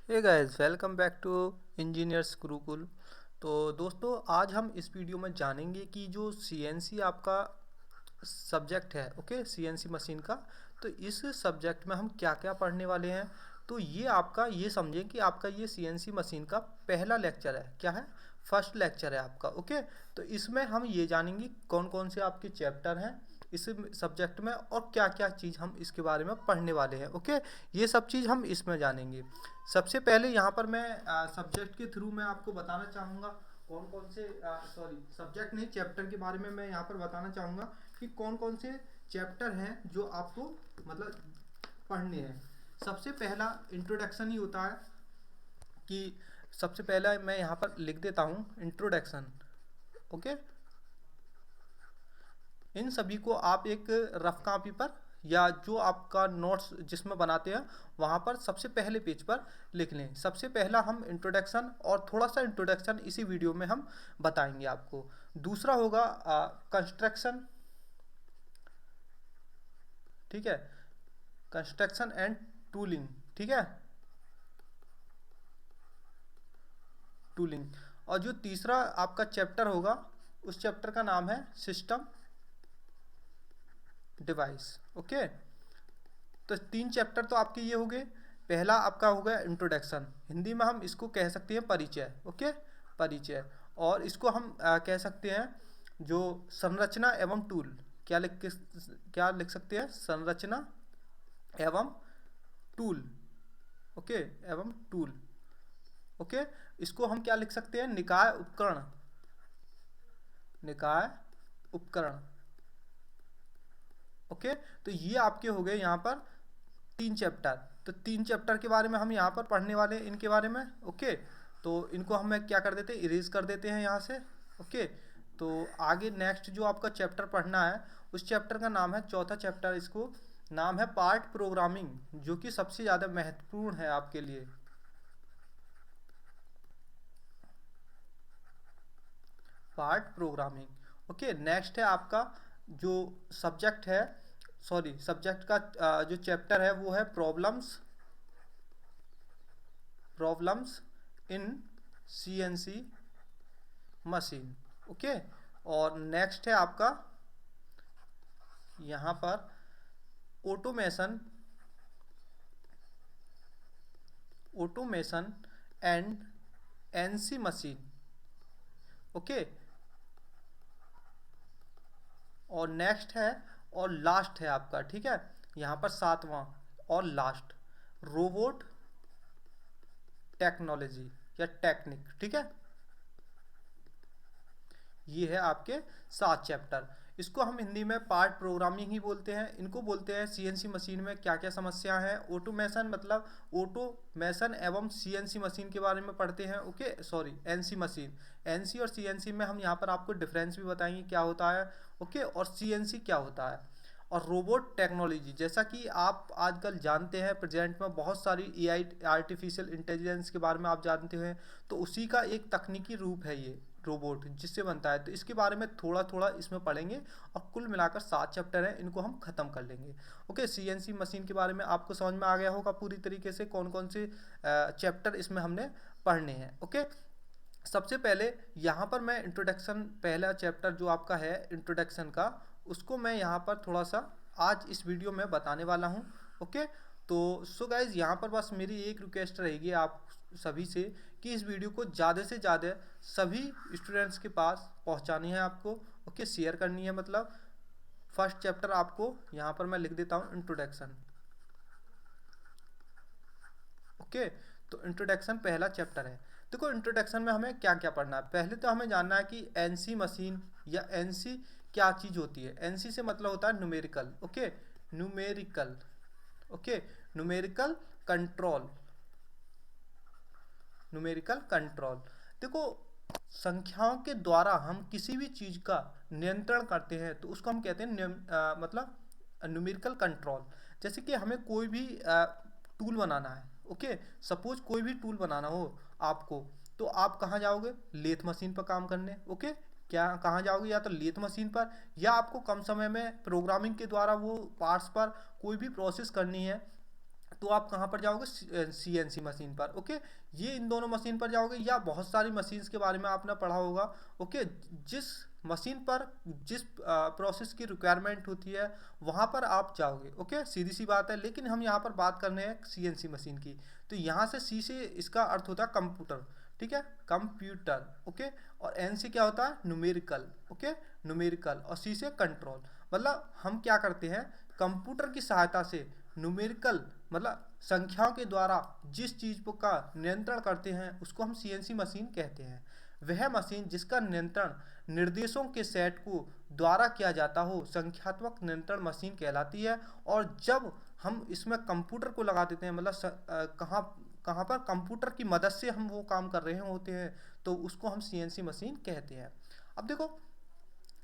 Hey guys, welcome back to Engineers Gurukul. तो दोस्तों, आज हम इस वीडियो में जानेंगे कि जो सीएनसी आपका सब्जेक्ट है, ओके, सीएनसी मशीन का। तो इस सब्जेक्ट में हम क्या क्या पढ़ने वाले हैं। तो ये आपका, ये समझें कि आपका ये सीएनसी मशीन का पहला लेक्चर है। क्या है? फर्स्ट लेक्चर है आपका, ओके। तो इसमें हम ये जानेंगे कौन कौन से आपके चैप्टर हैं इस सब्जेक्ट में और क्या क्या चीज़ हम इसके बारे में पढ़ने वाले हैं, ओके। ये सब चीज़ हम इसमें जानेंगे। सबसे पहले यहाँ पर मैं सब्जेक्ट के थ्रू मैं आपको बताना चाहूँगा कौन कौन से, सॉरी, सब्जेक्ट नहीं, चैप्टर के बारे में मैं यहाँ पर बताना चाहूँगा कि कौन कौन से चैप्टर हैं जो आपको मतलब पढ़ने हैं। सबसे पहला इंट्रोडक्शन ही होता है कि सबसे पहला मैं यहाँ पर लिख देता हूँ इंट्रोडक्शन, ओके। इन सभी को आप एक रफ कॉपी पर या जो आपका नोट्स जिसमें बनाते हैं वहाँ पर सबसे पहले पेज पर लिख लें। सबसे पहला हम इंट्रोडक्शन और थोड़ा सा इंट्रोडक्शन इसी वीडियो में हम बताएंगे आपको। दूसरा होगा कंस्ट्रक्शन, ठीक है, कंस्ट्रक्शन एंड टूलिंग, ठीक है, टूलिंग। और जो तीसरा आपका चैप्टर होगा उस चैप्टर का नाम है सिस्टम डिवाइस, ओके। तो तीन चैप्टर तो आपके ये हो गए। पहला आपका हो गया इंट्रोडक्शन, हिंदी में हम इसको कह सकते हैं परिचय, ओके, परिचय। और इसको हम कह सकते हैं जो संरचना एवं टूल, क्या लिख सकते हैं? संरचना एवं टूल, ओके, एवं टूल, ओके। इसको हम क्या लिख सकते हैं? निकाय उपकरण, निकाय उपकरण, ओके। तो ये आपके हो गए यहाँ पर तीन चैप्टर। तो तीन चैप्टर के बारे में हम यहाँ पर पढ़ने वाले हैं, इनके बारे में, ओके। तो इनको हम क्या कर देते हैं? इरेज कर देते हैं यहाँ से, ओके। तो आगे नेक्स्ट जो आपका चैप्टर पढ़ना है उस चैप्टर का नाम है, चौथा चैप्टर, इसको नाम है पार्ट प्रोग्रामिंग, जो कि सबसे ज़्यादा महत्वपूर्ण है आपके लिए। Part programming, okay. नेक्स्ट है आपका जो सब्जेक्ट है, सॉरी, सब्जेक्ट का जो चैप्टर है वो है problems, problems in CNC machine, okay. और नेक्स्ट है आपका यहाँ पर automation, automation and NC machine, okay. और नेक्स्ट है और लास्ट है आपका, ठीक है, यहाँ पर सातवां और लास्ट, रोबोट टेक्नोलॉजी या टेक्निक, ठीक है। ये है आपके 7 चैप्टर। इसको हम हिंदी में पार्ट प्रोग्रामिंग ही बोलते हैं। इनको बोलते हैं सीएनसी मशीन में क्या क्या समस्या है। ऑटोमेशन मतलब ऑटोमेशन एवं सीएनसी मशीन के बारे में पढ़ते हैं, okay, sorry, NC machine. NC और सीएनसी में हम यहाँ पर आपको डिफरेंस भी बताएंगे क्या होता है, ओके, और सीएनसी क्या होता है। और रोबोट टेक्नोलॉजी, जैसा कि आप आजकल जानते हैं, प्रेजेंट में बहुत सारी एआई, आर्टिफिशियल इंटेलिजेंस के बारे में आप जानते हैं। तो उसी का एक तकनीकी रूप है ये रोबोट, जिससे बनता है। तो इसके बारे में थोड़ा थोड़ा इसमें पढ़ेंगे और कुल मिलाकर 7 चैप्टर हैं, इनको हम ख़त्म कर लेंगे, ओके। सीएनसी मशीन के बारे में आपको समझ में आ गया होगा पूरी तरीके से कौन कौन से चैप्टर इसमें हमने पढ़ने हैं, ओके। सबसे पहले यहाँ पर मैं इंट्रोडक्शन, पहला चैप्टर जो आपका है इंट्रोडक्शन का, उसको मैं यहाँ पर थोड़ा सा आज इस वीडियो में बताने वाला हूँ, ओके। तो सो गाइज, यहाँ पर बस मेरी एक रिक्वेस्ट रहेगी आप सभी से कि इस वीडियो को ज़्यादा से ज़्यादा सभी स्टूडेंट्स के पास पहुँचानी है आपको, ओके, शेयर करनी है। मतलब फर्स्ट चैप्टर आपको यहाँ पर मैं लिख देता हूँ इंट्रोडक्शन, ओके। तो इंट्रोडक्शन पहला चैप्टर है। देखो, इंट्रोडक्शन में हमें क्या क्या पढ़ना है। पहले तो हमें जानना है कि एनसी मशीन या एनसी क्या चीज़ होती है। एनसी से मतलब होता है numerical, okay, numerical, okay, numerical control, numerical control. देखो, संख्याओं के द्वारा हम किसी भी चीज़ का नियंत्रण करते हैं तो उसको हम कहते हैं मतलब न्यूमेरिकल कंट्रोल। जैसे कि हमें कोई भी टूल बनाना है, ओके, सपोज कोई भी टूल बनाना हो आपको, तो आप कहाँ जाओगे? लेथ मशीन पर काम करने, ओके। क्या कहाँ जाओगे? या तो लेथ मशीन पर, या आपको कम समय में प्रोग्रामिंग के द्वारा वो पार्ट्स पर कोई भी प्रोसेस करनी है तो आप कहाँ पर जाओगे, CNC मशीन पर। ओके, ये इन दोनों मशीन पर जाओगे, या बहुत सारी मशीन्स के बारे में आपने पढ़ा होगा। ओके, जिस मशीन पर जिस प्रोसेस की रिक्वायरमेंट होती है वहाँ पर आप जाओगे। ओके, सीधी सी बात है। लेकिन हम यहाँ पर बात करने हैं CNC मशीन की। तो यहाँ से C से इसका अर्थ होता है कंप्यूटर, ठीक है, कंप्यूटर। ओके, और N से क्या होता है, न्यूमेरिकल। Okay, numerical. और C से कंट्रोल। मतलब हम क्या करते हैं, कंप्यूटर की सहायता से न्यूमेरिकल मतलब संख्याओं के द्वारा जिस चीज का नियंत्रण करते हैं उसको हम CNC मशीन कहते हैं। वह मशीन जिसका नियंत्रण निर्देशों के सेट को द्वारा किया जाता हो संख्यात्मक नियंत्रण मशीन कहलाती है। और जब हम इसमें कंप्यूटर को लगा देते हैं, मतलब कहाँ पर कंप्यूटर की मदद से हम वो काम कर रहे होते हैं, तो उसको हम CNC मशीन कहते हैं। अब देखो,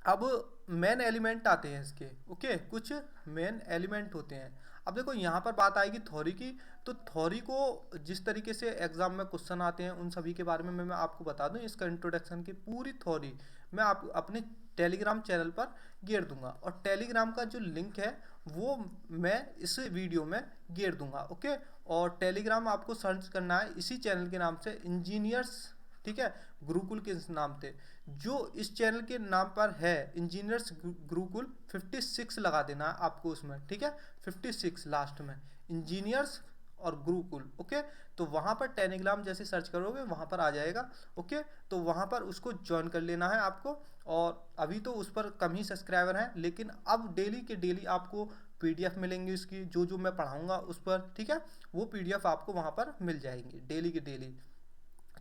अब मेन एलिमेंट आते हैं इसके। ओके, कुछ मेन एलिमेंट होते हैं। अब देखो यहाँ पर बात आएगी थ्योरी की। तो थ्योरी को जिस तरीके से एग्जाम में क्वेश्चन आते हैं उन सभी के बारे में मैं आपको बता दूं। इसका इंट्रोडक्शन की पूरी थ्योरी मैं आप अपने टेलीग्राम चैनल पर गेर दूंगा, और टेलीग्राम का जो लिंक है वो मैं इस वीडियो में गेर दूंगा। ओके, और टेलीग्राम आपको सर्च करना है इसी चैनल के नाम से, इंजीनियर्स, ठीक है, गुरुकुल के नाम से। जो इस चैनल के नाम पर है इंजीनियर्स गुरुकुल, 56 लगा देना है आपको उसमें, ठीक है, 56 लास्ट में, इंजीनियर्स और गुरुकुल। ओके, तो वहाँ पर टेलीग्राम जैसे सर्च करोगे वहाँ पर आ जाएगा। ओके, तो वहाँ पर उसको ज्वाइन कर लेना है आपको। और अभी तो उस पर कम ही सब्सक्राइबर हैं, लेकिन अब डेली के डेली आपको PDF मिलेंगी उसकी, जो जो मैं पढ़ाऊँगा उस पर, ठीक है, वो PDF आपको वहाँ पर मिल जाएंगी डेली के डेली।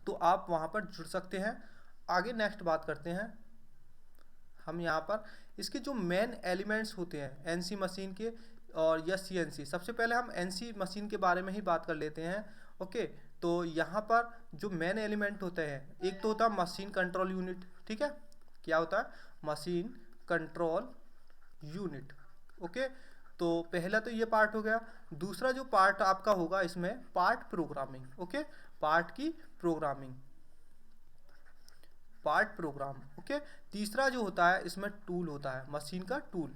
तो आप वहाँ पर जुड़ सकते हैं। आगे नेक्स्ट बात करते हैं हम यहाँ पर इसके जो मेन एलिमेंट्स होते हैं NC मशीन के और या CNC। सबसे पहले हम NC मशीन के बारे में ही बात कर लेते हैं। ओके, तो यहाँ पर जो मेन एलिमेंट होते हैं, एक तो होता है मशीन कंट्रोल यूनिट, ठीक है, क्या होता है, मशीन कंट्रोल यूनिट। ओके, तो पहला तो ये पार्ट हो गया। दूसरा जो पार्ट आपका होगा इसमें पार्ट प्रोग्रामिंग। ओके, पार्ट की प्रोग्रामिंग, पार्ट प्रोग्राम। ओके, तीसरा जो होता है इसमें टूल होता है, मशीन का टूल,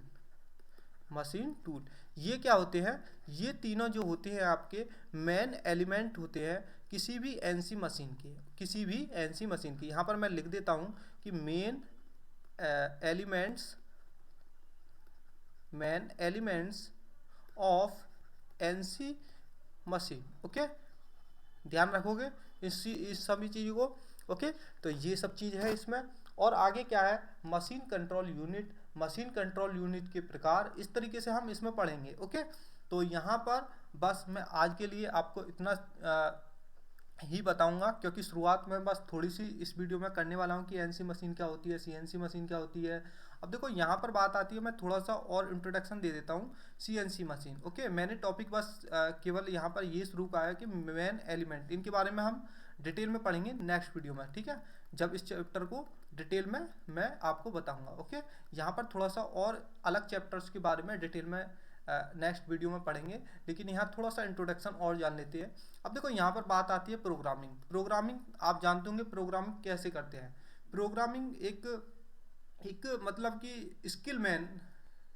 मशीन टूल। ये क्या होते हैं, ये तीनों जो होते हैं आपके मेन एलिमेंट होते हैं किसी भी NC मशीन के, किसी भी NC मशीन की। यहाँ पर मैं लिख देता हूँ कि main elements, main elements of NC machine. Okay, ध्यान रखोगे इस सभी चीज़ों को। ओके, तो ये सब चीज़ है इसमें। और आगे क्या है, machine control unit, machine control unit के प्रकार, इस तरीके से हम इसमें पढ़ेंगे। ओके, तो यहाँ पर बस मैं आज के लिए आपको इतना ही बताऊंगा, क्योंकि शुरुआत में बस थोड़ी सी इस वीडियो में करने वाला हूँ कि NC मशीन क्या होती है, CNC मशीन क्या होती है। अब देखो यहाँ पर बात आती है, मैं थोड़ा सा और इंट्रोडक्शन दे देता हूँ CNC मशीन। ओके, मैंने टॉपिक बस केवल यहाँ पर ये शुरू करा है कि मेन एलिमेंट, इनके बारे में हम डिटेल में पढ़ेंगे नेक्स्ट वीडियो में, ठीक है, जब इस चैप्टर को डिटेल में मैं आपको बताऊंगा। ओके, यहाँ पर थोड़ा सा और अलग चैप्टर्स के बारे में डिटेल में नेक्स्ट वीडियो में पढ़ेंगे, लेकिन यहाँ थोड़ा सा इंट्रोडक्शन और जान लेते हैं। अब देखो यहाँ पर बात आती है प्रोग्रामिंग। प्रोग्रामिंग आप जानते होंगे प्रोग्रामिंग कैसे करते हैं। प्रोग्रामिंग एक मतलब कि स्किल मैन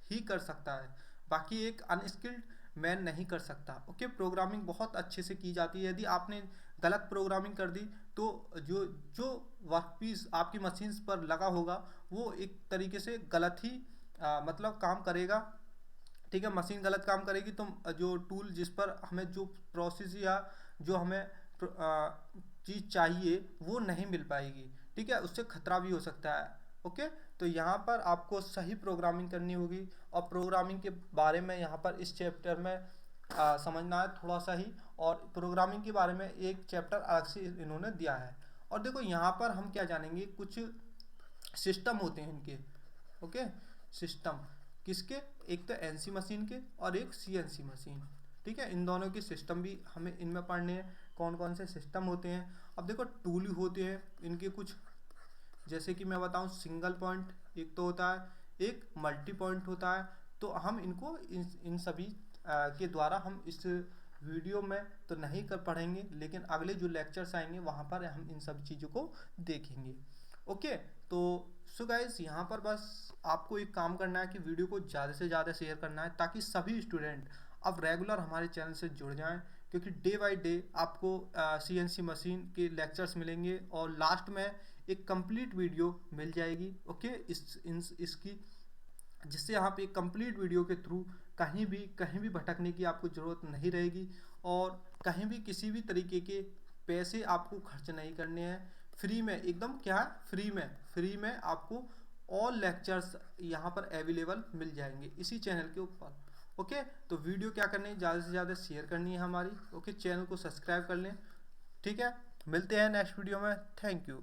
ही कर सकता है, बाकी एक अनस्किल्ड मैन नहीं कर सकता। ओके, प्रोग्रामिंग बहुत अच्छे से की जाती है। यदि आपने गलत प्रोग्रामिंग कर दी तो जो जो वर्कपीस आपकी मशीन्स पर लगा होगा वो एक तरीके से गलत ही मतलब काम करेगा, ठीक है, मशीन गलत काम करेगी। तो जो टूल जिस पर हमें जो प्रोसेस या जो हमें चीज़ चाहिए वो नहीं मिल पाएगी, ठीक है, उससे खतरा भी हो सकता है। ओके, तो यहाँ पर आपको सही प्रोग्रामिंग करनी होगी, और प्रोग्रामिंग के बारे में यहाँ पर इस चैप्टर में समझना है थोड़ा सा ही। और प्रोग्रामिंग के बारे में एक चैप्टर अलग से इन्होंने दिया है। और देखो यहाँ पर हम क्या जानेंगे, कुछ सिस्टम होते हैं इनके। ओके, सिस्टम किसके, एक तो NC मशीन के और एक CNC मशीन, ठीक है, इन दोनों के सिस्टम भी हमें इनमें पढ़ने हैं, कौन कौन से सिस्टम होते हैं। अब देखो टूल होते हैं इनके कुछ, जैसे कि मैं बताऊं सिंगल पॉइंट एक तो होता है, एक मल्टी पॉइंट होता है। तो हम इनको इन सभी के द्वारा हम इस वीडियो में तो नहीं कर पढ़ेंगे, लेकिन अगले जो लेक्चर्स आएंगे वहाँ पर हम इन सब चीज़ों को देखेंगे। ओके, तो सो गाइस यहाँ पर बस आपको एक काम करना है कि वीडियो को ज़्यादा से ज़्यादा शेयर करना है, ताकि सभी स्टूडेंट अब रेगुलर हमारे चैनल से जुड़ जाएं, क्योंकि डे बाय डे आपको CNC मशीन के लेक्चर्स मिलेंगे और लास्ट में एक कंप्लीट वीडियो मिल जाएगी। ओके, इसकी, जिससे आप एक कंप्लीट वीडियो के थ्रू कहीं भी भटकने की आपको ज़रूरत नहीं रहेगी और कहीं भी किसी भी तरीके के पैसे आपको खर्च नहीं करने हैं। फ्री में एकदम, क्या, फ्री में आपको ऑल लेक्चर्स यहाँ पर अवेलेबल मिल जाएंगे इसी चैनल के ऊपर। ओके, तो वीडियो क्या करनी है, ज़्यादा से ज़्यादा शेयर करनी है हमारी। ओके, चैनल को सब्सक्राइब कर लें। ठीक है, मिलते हैं नेक्स्ट वीडियो में। Thank you.